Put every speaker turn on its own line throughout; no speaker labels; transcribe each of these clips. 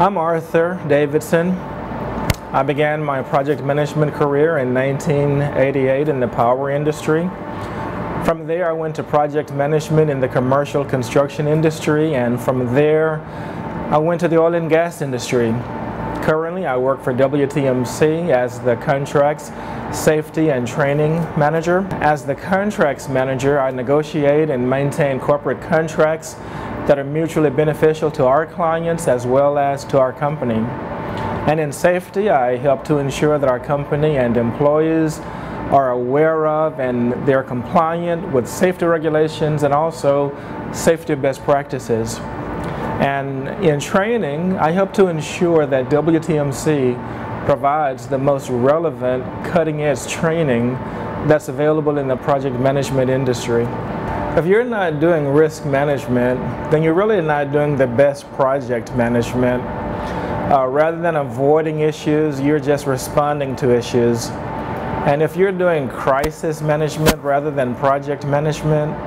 I'm Arthur Davidson. I began my project management career in 1988 in the power industry. From there, I went to project management in the commercial construction industry, and from there, I went to the oil and gas industry. Currently, I work for WTMC as the Contracts Safety and Training Manager. As the Contracts Manager, I negotiate and maintain corporate contracts that are mutually beneficial to our clients as well as to our company. And in safety, I help to ensure that our company and employees are aware of and they're compliant with safety regulations and also safety best practices. And in training, I help to ensure that WTMC provides the most relevant cutting-edge training that's available in the project management industry. If you're not doing risk management, then you're really not doing the best project management. Rather than avoiding issues, you're just responding to issues. And if you're doing crisis management rather than project management,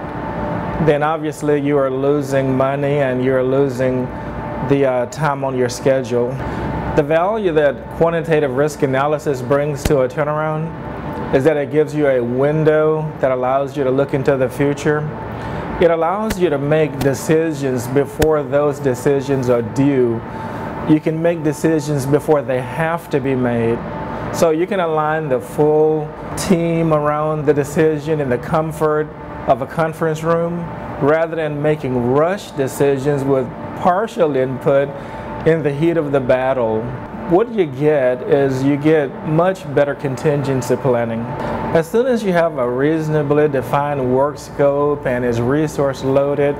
then obviously you are losing money and you're losing the time on your schedule. The value that quantitative risk analysis brings to a turnaround is that it gives you a window that allows you to look into the future. It allows you to make decisions before those decisions are due. You can make decisions before they have to be made. So you can align the full team around the decision in the comfort of a conference room rather than making rush decisions with partial input in the heat of the battle. What you get is you get much better contingency planning. As soon as you have a reasonably defined work scope and is resource loaded,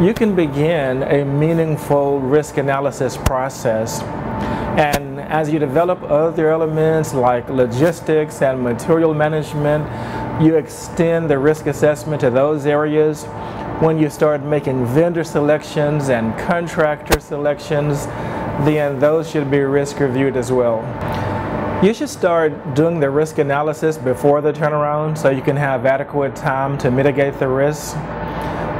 you can begin a meaningful risk analysis process. And as you develop other elements like logistics and material management, you extend the risk assessment to those areas. When you start making vendor selections and contractor selections, then those should be risk reviewed as well. You should start doing the risk analysis before the turnaround so you can have adequate time to mitigate the risks.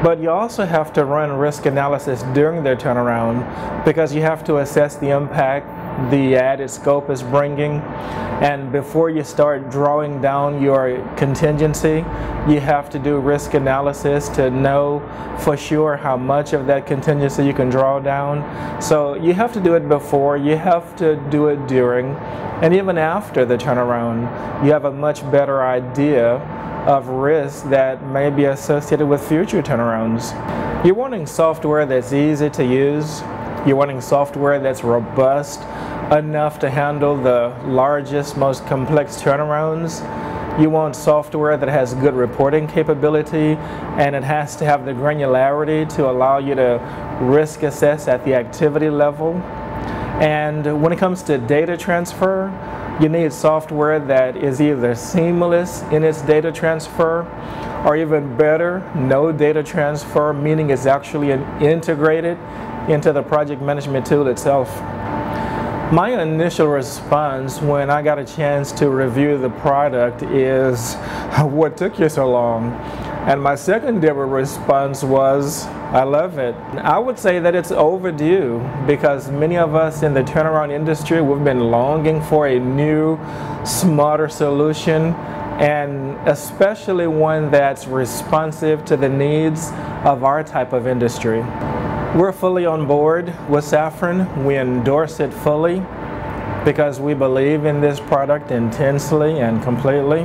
But you also have to run risk analysis during the turnaround because you have to assess the impact the added scope is bringing. And before you start drawing down your contingency, you have to do risk analysis to know for sure how much of that contingency you can draw down. So you have to do it before, you have to do it during, and even after the turnaround, you have a much better idea of risks that may be associated with future turnarounds. You're wanting software that's easy to use. You're wanting software that's robust enough to handle the largest, most complex turnarounds. You want software that has good reporting capability, and it has to have the granularity to allow you to risk assess at the activity level. And when it comes to data transfer, you need software that is either seamless in its data transfer, or even better, no data transfer, meaning it's actually integrated into the project management tool itself. My initial response when I got a chance to review the product is, what took you so long? And my secondary response was, I love it. I would say that it's overdue because many of us in the turnaround industry, we've been longing for a new, smarter solution, and especially one that's responsive to the needs of our type of industry. We're fully on board with Safran. We endorse it fully because we believe in this product intensely and completely.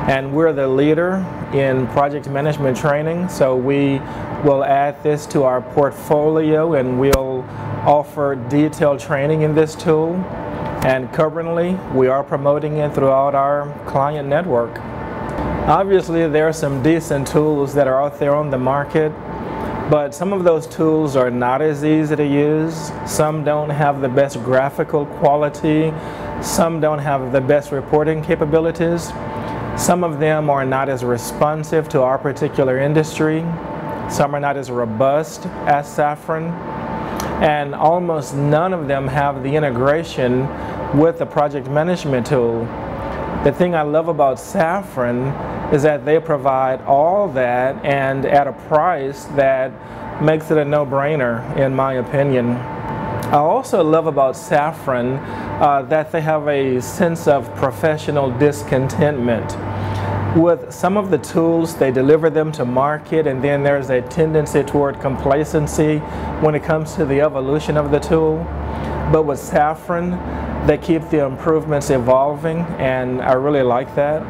And we're the leader in project management training, so we will add this to our portfolio and we'll offer detailed training in this tool. And currently, we are promoting it throughout our client network. Obviously, there are some decent tools that are out there on the market, but some of those tools are not as easy to use. Some don't have the best graphical quality. Some don't have the best reporting capabilities. Some of them are not as responsive to our particular industry. Some are not as robust as Safran. And almost none of them have the integration with the project management tool. The thing I love about Safran is that they provide all that and at a price that makes it a no-brainer, in my opinion. I also love about Safran that they have a sense of professional discontentment. With some of the tools, they deliver them to market, and then there's a tendency toward complacency when it comes to the evolution of the tool. But with Safran, they keep the improvements evolving, and I really like that.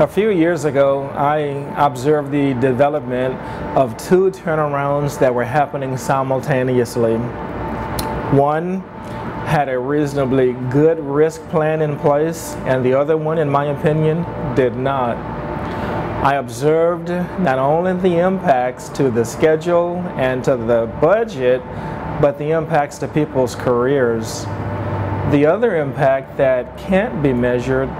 A few years ago, I observed the development of two turnarounds that were happening simultaneously. One had a reasonably good risk plan in place, and the other one, in my opinion, did not. I observed not only the impacts to the schedule and to the budget, but the impacts to people's careers. The other impact that can't be measured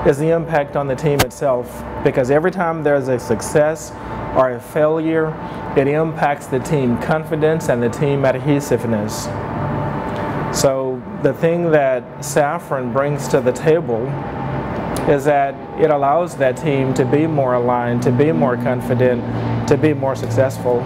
is the impact on the team itself, because every time there's a success or a failure, it impacts the team confidence and the team adhesiveness. So the thing that Safran brings to the table is that it allows that team to be more aligned, to be more confident, to be more successful.